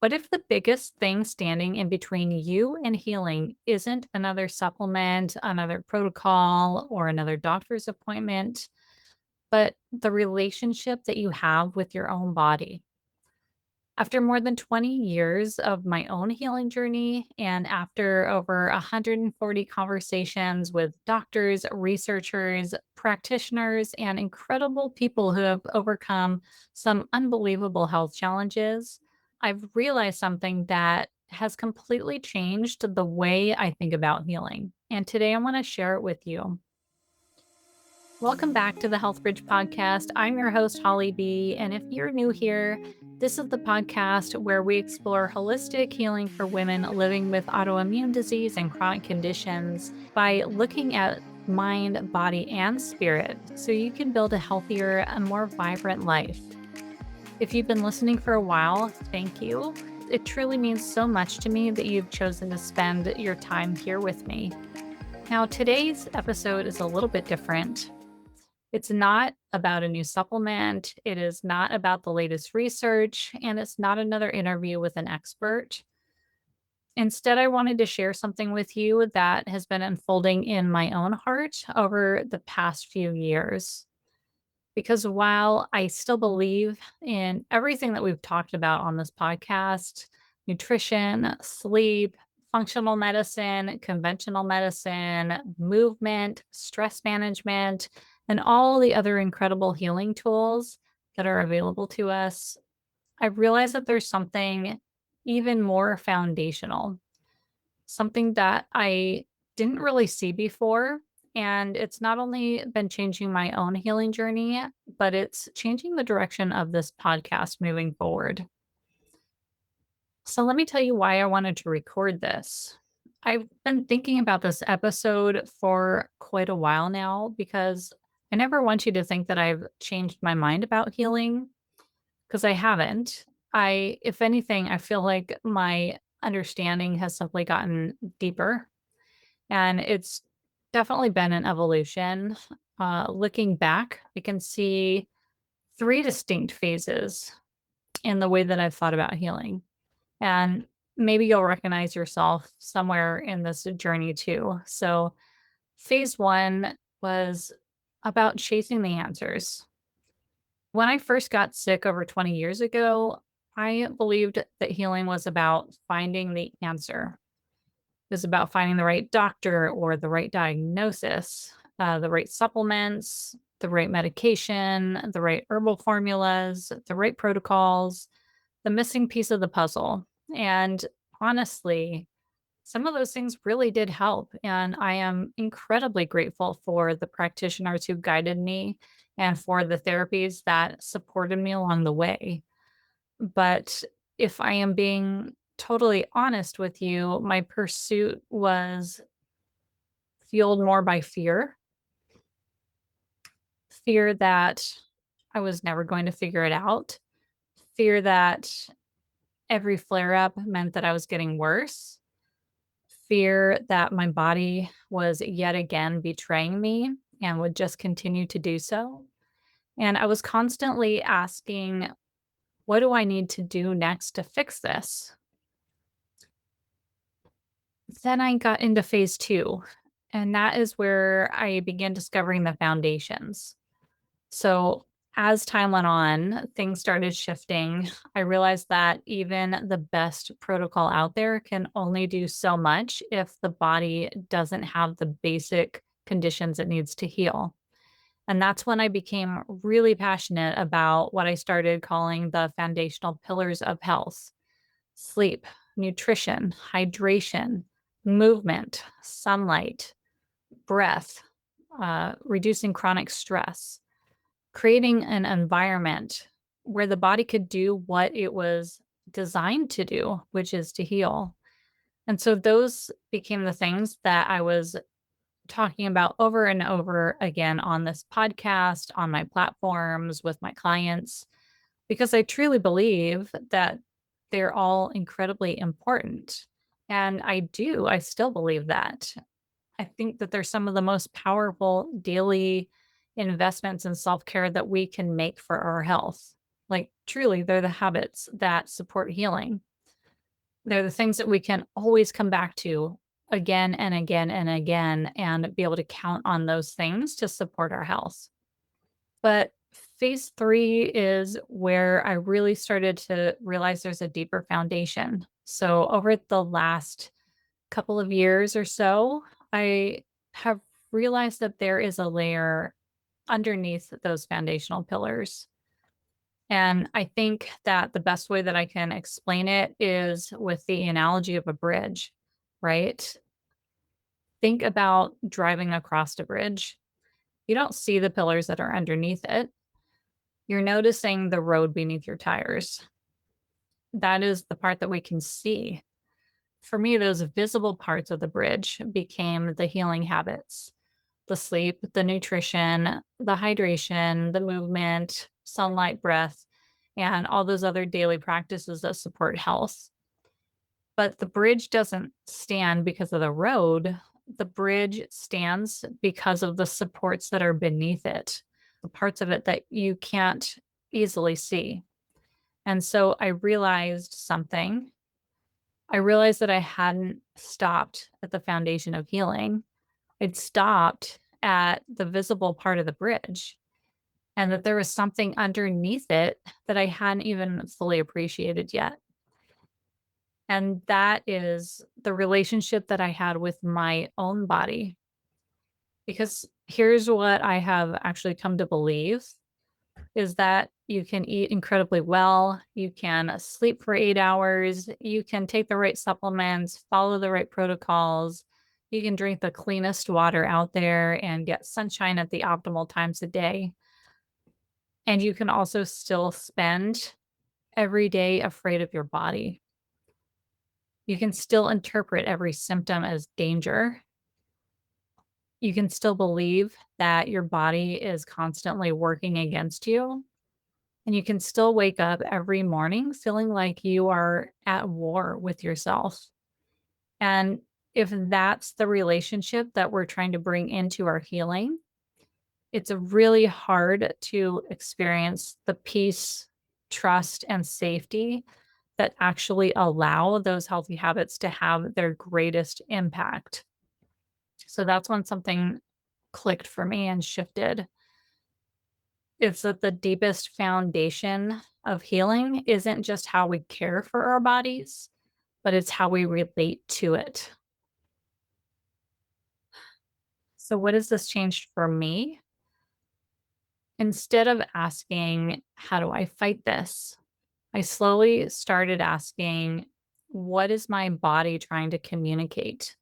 What if the biggest thing standing in between you and healing isn't another supplement, another protocol, or another doctor's appointment, but the relationship that you have with your own body? After more than 20 years of my own healing journey, and after over 140 conversations with doctors, researchers, practitioners, and incredible people who have overcome some unbelievable health challenges, I've realized something that has completely changed the way I think about healing. And today I want to share it with you. Welcome back to the HealthBridge podcast. I'm your host, Holly B. And if you're new here, this is the podcast where we explore holistic healing for women living with autoimmune disease and chronic conditions by looking at mind, body, and spirit so you can build a healthier and more vibrant life. If you've been listening for a while, thank you. It truly means so much to me that you've chosen to spend your time here with me. Now, today's episode is a little bit different. It's not about a new supplement. It is not about the latest research, and it's not another interview with an expert. Instead, I wanted to share something with you that has been unfolding in my own heart over the past few years. Because while I still believe in everything that we've talked about on this podcast, nutrition, sleep, functional medicine, conventional medicine, movement, stress management, and all the other incredible healing tools that are available to us, I realize that there's something even more foundational, something that I didn't really see before. And it's not only been changing my own healing journey, but it's changing the direction of this podcast moving forward. So, let me tell you why I wanted to record this. I've been thinking about this episode for quite a while now because I never want you to think that I've changed my mind about healing because I haven't. If anything, I feel like my understanding has simply gotten deeper, and it's definitely been an evolution. Looking back, I can see three distinct phases in the way that I've thought about healing. And maybe you'll recognize yourself somewhere in this journey too. So, phase one was about chasing the answers. When I first got sick over 20 years ago, I believed that healing was about finding the answer. It was about finding the right doctor or the right diagnosis, the right supplements, the right medication, the right herbal formulas, the right protocols, the missing piece of the puzzle. And honestly, some of those things really did help. And I am incredibly grateful for the practitioners who guided me and for the therapies that supported me along the way. But if I am being totally honest with you, my pursuit was fueled more by fear that I was never going to figure it out, fear that every flare up meant that I was getting worse, fear that my body was yet again betraying me and would just continue to do so. And I was constantly asking, what do I need to do next to fix this? Then I got into phase two, and that is where I began discovering the foundations. So, as time went on, things started shifting. I realized that even the best protocol out there can only do so much if the body doesn't have the basic conditions it needs to heal. And that's when I became really passionate about what I started calling the foundational pillars of health: sleep, nutrition, hydration, movement, sunlight, breath, reducing chronic stress, creating an environment where the body could do what it was designed to do, which is to heal. And so those became the things that I was talking about over and over again on this podcast, on my platforms, with my clients, because I truly believe that they're all incredibly important. And I still believe that. I think that they're some of the most powerful daily investments in self care that we can make for our health. Like, truly, they're the habits that support healing. They're the things that we can always come back to again and again and again and be able to count on those things to support our health. But phase 3 is where I really started to realize there's a deeper foundation. So over the last couple of years or so, I have realized that there is a layer underneath those foundational pillars. And I think that the best way that I can explain it is with the analogy of a bridge, right? Think about driving across a bridge. You don't see the pillars that are underneath it. You're noticing the road beneath your tires. That is the part that we can see. For me, those visible parts of the bridge became the healing habits, the sleep, the nutrition, the hydration, the movement, sunlight, breath, and all those other daily practices that support health. But the bridge doesn't stand because of the road. The bridge stands because of the supports that are beneath it, the parts of it that you can't easily see. And so I realized something. I realized that I hadn't stopped at the foundation of healing. I'd stopped at the visible part of the bridge, and that there was something underneath it that I hadn't even fully appreciated yet. And that is the relationship that I had with my own body. Because here's what I have actually come to believe is that you can eat incredibly well, you can sleep for 8 hours, you can take the right supplements, follow the right protocols, you can drink the cleanest water out there and get sunshine at the optimal times a day. And you can also still spend every day afraid of your body. You can still interpret every symptom as danger. You can still believe that your body is constantly working against you. And you can still wake up every morning feeling like you are at war with yourself. And if that's the relationship that we're trying to bring into our healing, it's really hard to experience the peace, trust, and safety that actually allow those healthy habits to have their greatest impact. So that's when something clicked for me and shifted. It's that the deepest foundation of healing isn't just how we care for our bodies, but it's how we relate to it. So, what has this changed for me? Instead of asking, how do I fight this? I slowly started asking, what is my body trying to communicate?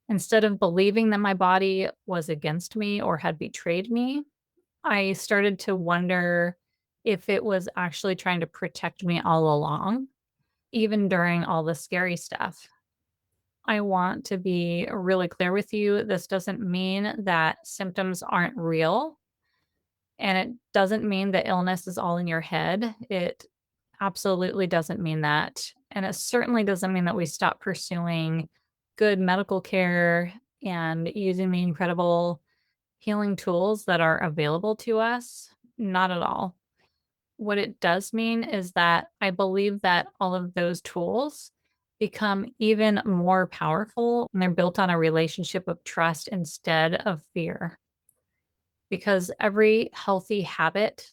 Instead of believing that my body was against me or had betrayed me, I started to wonder if it was actually trying to protect me all along, even during all the scary stuff. I want to be really clear with you. This doesn't mean that symptoms aren't real, and it doesn't mean that illness is all in your head. It absolutely doesn't mean that. And it certainly doesn't mean that we stop pursuing good medical care and using the incredible healing tools that are available to us. Not at all. What it does mean is that I believe that all of those tools become even more powerful when they're built on a relationship of trust instead of fear. Because every healthy habit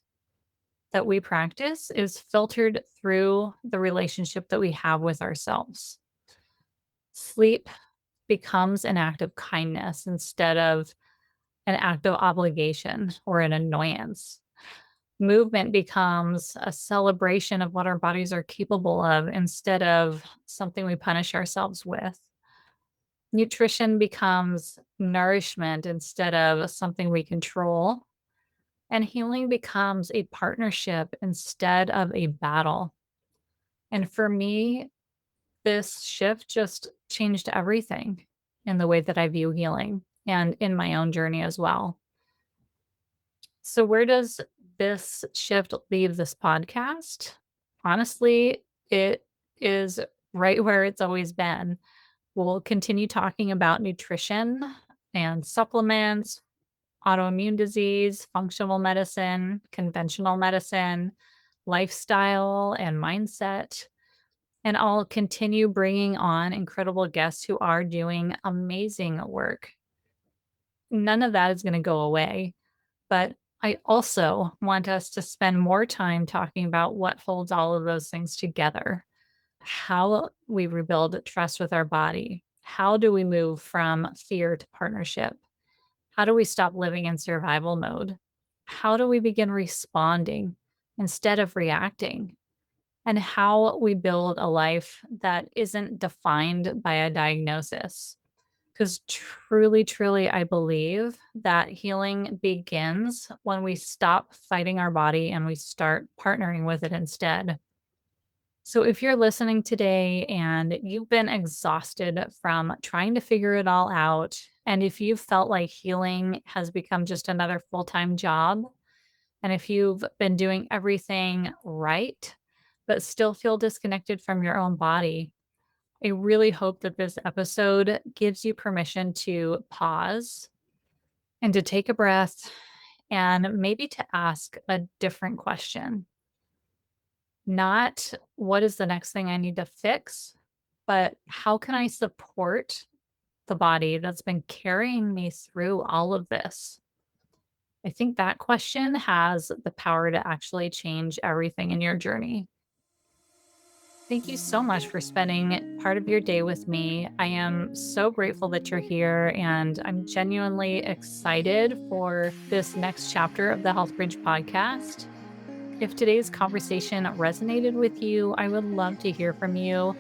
that we practice is filtered through the relationship that we have with ourselves. Sleep becomes an act of kindness instead of an act of obligation or an annoyance. Movement becomes a celebration of what our bodies are capable of instead of something we punish ourselves with. Nutrition becomes nourishment instead of something we control. And healing becomes a partnership instead of a battle. And for me, this shift just changed everything in the way that I view healing and in my own journey as well. So, where does this shift leave this podcast? Honestly, it is right where it's always been. We'll continue talking about nutrition and supplements, autoimmune disease, functional medicine, conventional medicine, lifestyle, and mindset. And I'll continue bringing on incredible guests who are doing amazing work. None of that is going to go away. But I also want us to spend more time talking about what holds all of those things together. How we rebuild trust with our body. How do we move from fear to partnership? How do we stop living in survival mode? How do we begin responding instead of reacting? And how we build a life that isn't defined by a diagnosis. Because truly, truly, I believe that healing begins when we stop fighting our body and we start partnering with it instead. So, if you're listening today and you've been exhausted from trying to figure it all out, and if you've felt like healing has become just another full time job, and if you've been doing everything right, but still feel disconnected from your own body, I really hope that this episode gives you permission to pause and to take a breath and maybe to ask a different question. Not what is the next thing I need to fix, but how can I support the body that's been carrying me through all of this? I think that question has the power to actually change everything in your journey. Thank you so much for spending part of your day with me. I am so grateful that you're here, and I'm genuinely excited for this next chapter of the HealthBridge podcast. If today's conversation resonated with you, I would love to hear from you.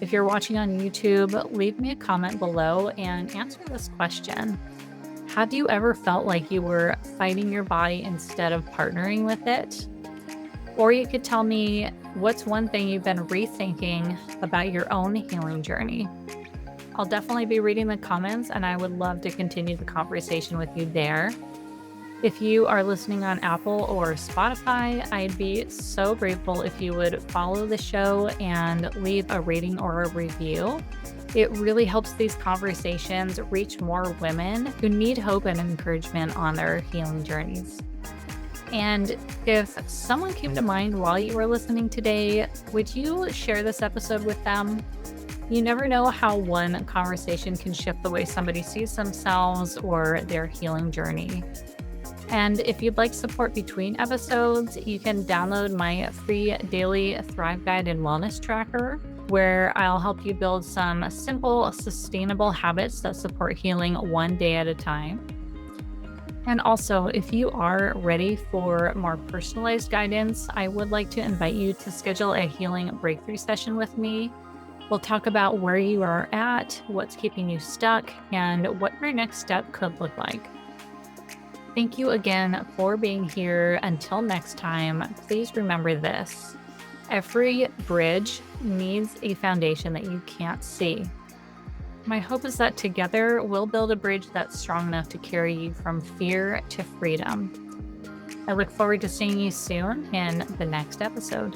If you're watching on YouTube, leave me a comment below and answer this question. Have you ever felt like you were fighting your body instead of partnering with it? Or you could tell me what's one thing you've been rethinking about your own healing journey. I'll definitely be reading the comments, and I would love to continue the conversation with you there. If you are listening on Apple or Spotify, I'd be so grateful if you would follow the show and leave a rating or a review. It really helps these conversations reach more women who need hope and encouragement on their healing journeys. And if someone came to mind while you were listening today, would you share this episode with them? You never know how one conversation can shift the way somebody sees themselves or their healing journey. And if you'd like support between episodes, you can download my free daily Thrive Guide and Wellness Tracker, where I'll help you build some simple, sustainable habits that support healing one day at a time. And also, if you are ready for more personalized guidance, I would like to invite you to schedule a healing breakthrough session with me. We'll talk about where you are at, what's keeping you stuck, and what your next step could look like. Thank you again for being here. Until next time, please remember this. Every bridge needs a foundation that you can't see. My hope is that together we'll build a bridge that's strong enough to carry you from fear to freedom. I look forward to seeing you soon in the next episode.